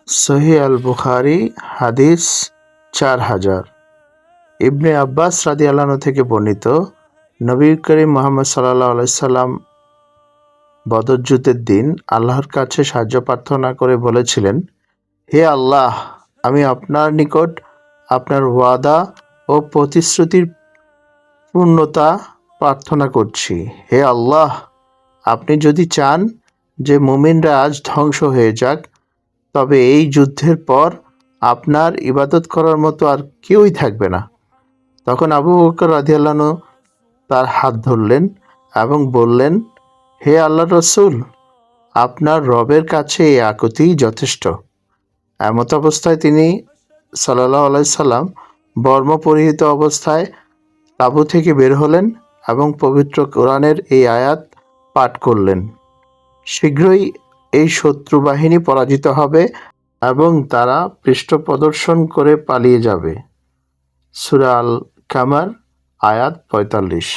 সহিহ আল বুখারী হাদিস 4000। ইবনে আব্বাস রাদিয়াল্লাহু আনহু থেকে বর্ণিত, নবী করিম মুহাম্মদ সাল্লাল্লাহু আলাইহি সাল্লাম বদর যুদ্ধের দিন আল্লাহর কাছে সাহায্য প্রার্থনা করে বলেছিলেন, হে আল্লাহ, আমি আপনার নিকট আপনার ওয়াদা ও প্রতিশ্রুতির পূর্ণতা প্রার্থনা করছি। হে আল্লাহ, আপনি যদি চান যে মুমিনরা আজ ধ্বংস হয়ে যাক, তবে এই যুদ্ধের পর আপনার ইবাদত করার মতো আর কেউই থাকবে না। তখন আবু বকর রাদিয়াল্লাহু আনহু তার হাত ধরলেন এবং বললেন, হে আল্লাহর রাসূল, আপনার রবের কাছে এই আকুতিই যথেষ্ট। এমত অবস্থায় তিনি সাল্লাল্লাহু আলাইহি সাল্লাম বর্ম পরিহিত অবস্থায় তাঁবু থেকে বের হলেন এবং পবিত্র কোরআনের এই আয়াত পাঠ করলেন, শীঘ্রই এই শত্রু বাহিনী পরাজিত হবে এবং তারা পৃষ্ঠপ্রদর্শন করে পালিয়ে যাবে। সূরা আল কামার আয়াত 45।